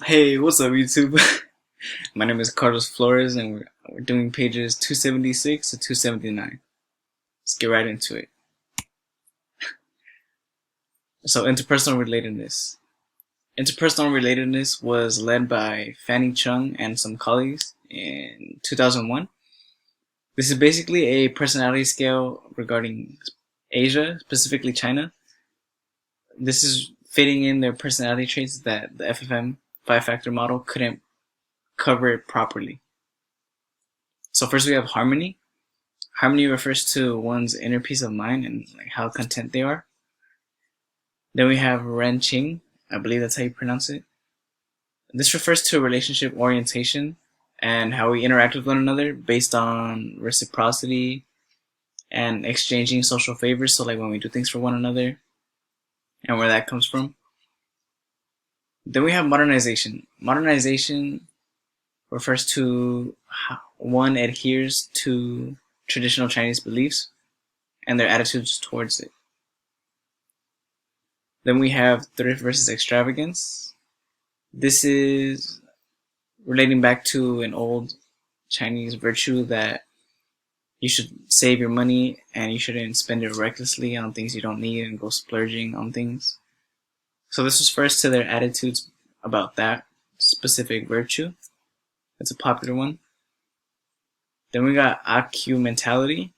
Hey, what's up, YouTube? My name is Carlos Flores, and we're doing pages 276 to 279. Let's get right into it. So, interpersonal relatedness. Interpersonal relatedness was led by Fanny Chung and some colleagues in 2001. This is basically a personality scale regarding Asia, specifically China. This is fitting in their personality traits that the FFM five-factor model couldn't cover it properly. So first we have harmony. Harmony refers to one's inner peace of mind and like how content they are. Then we have Renqing. I believe that's how you pronounce it. This refers to relationship orientation and how we interact with one another based on reciprocity and exchanging social favors. So like when we do things for one another and where that comes from. Then we have modernization. Modernization refers to how one adheres to traditional Chinese beliefs and their attitudes towards it. Then we have thrift versus extravagance. This is relating back to an old Chinese virtue that you should save your money and you shouldn't spend it recklessly on things you don't need and go splurging on things. So this was first to their attitudes about that specific virtue. It's a popular one. Then we got AQ mentality.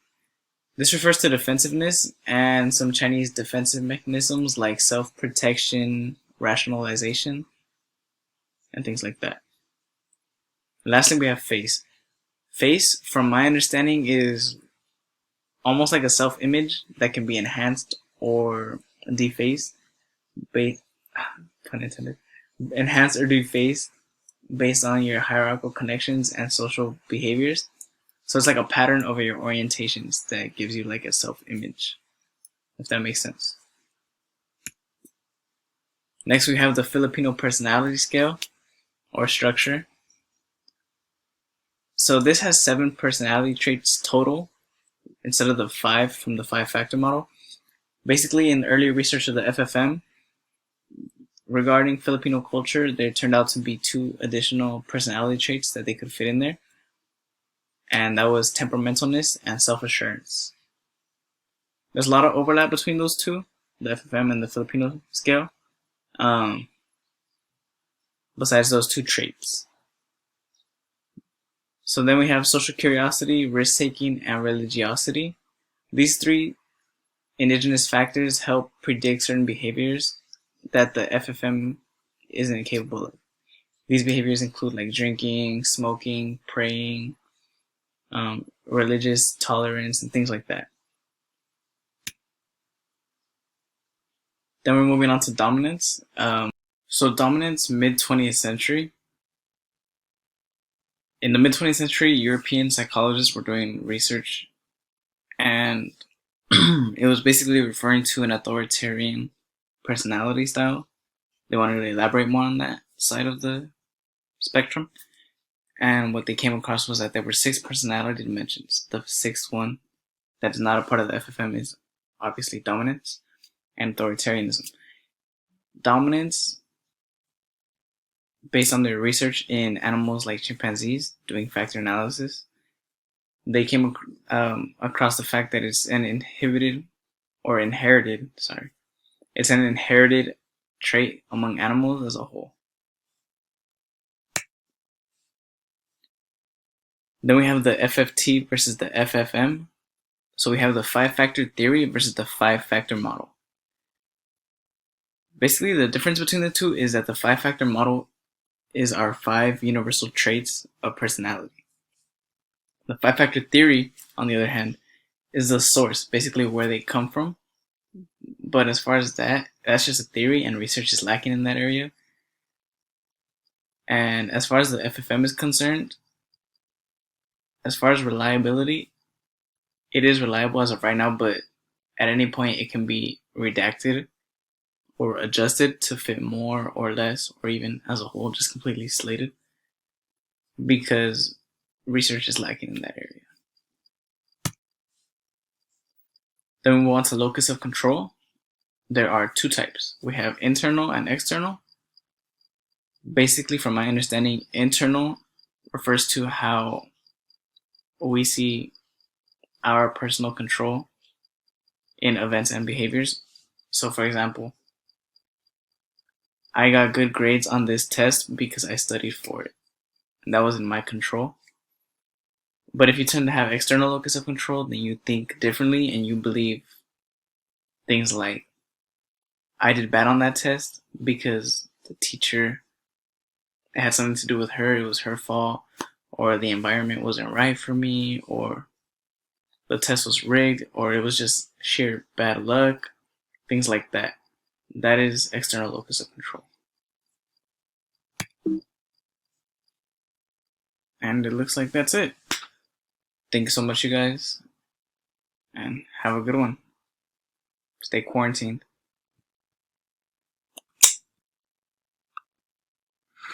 This refers to defensiveness and some Chinese defensive mechanisms like self-protection, rationalization, and things like that. Lastly, we have face. Face, from my understanding, is almost like a self-image that can be enhanced or defaced, pun intended, enhanced or defaced based on your hierarchical connections and social behaviors. So it's like a pattern over your orientations that gives you like a self-image, if that makes sense. Next, we have the Filipino personality scale or structure. So this has 7 personality traits total instead of the 5 from the 5-factor model. Basically, in early research of the FFM regarding Filipino culture, there turned out to be 2 additional personality traits that they could fit in there. And that was temperamentalness and self-assurance. There's a lot of overlap between those two, the FFM and the Filipino scale, besides those 2 traits. So then we have social curiosity, risk-taking, and religiosity. These 3 indigenous factors help predict certain behaviors that the FFM isn't capable of. These behaviors include like drinking, smoking, praying, religious tolerance, and things like that. Then we're moving on to dominance. So dominance, mid-20th century. In the mid-20th century, European psychologists were doing research, and it was basically referring to an authoritarian personality style. They wanted to elaborate more on that side of the spectrum. And what they came across was that there were 6 personality dimensions. The 6th one that is not a part of the FFM is obviously dominance and authoritarianism. Dominance, based on their research in animals like chimpanzees, doing factor analysis, they came across the fact that it's an inherited trait among animals as a whole. Then we have the FFT versus the FFM. So we have the 5-factor theory versus the 5-factor model. Basically, the difference between the two is that the 5-factor model is our 5 universal traits of personality. The 5-factor theory, on the other hand, is the source, basically where they come from. But as far as that's just a theory, and research is lacking in that area. And as far as the FFM is concerned, as far as reliability, it is reliable as of right now, but at any point it can be redacted or adjusted to fit more or less, or even as a whole just completely slated, because research is lacking in that area. Then we move on to locus of control. There are 2 types. We have internal and external. Basically, from my understanding, internal refers to how we see our personal control in events and behaviors. So, for example, I got good grades on this test because I studied for it. And that was in my control. But if you tend to have external locus of control, then you think differently and you believe things like, I did bad on that test because the teacher, it had something to do with her, it was her fault, or the environment wasn't right for me, or the test was rigged, or it was just sheer bad luck, things like that. That is external locus of control. And it looks like that's it. Thank you so much, you guys, and have a good one. Stay quarantined.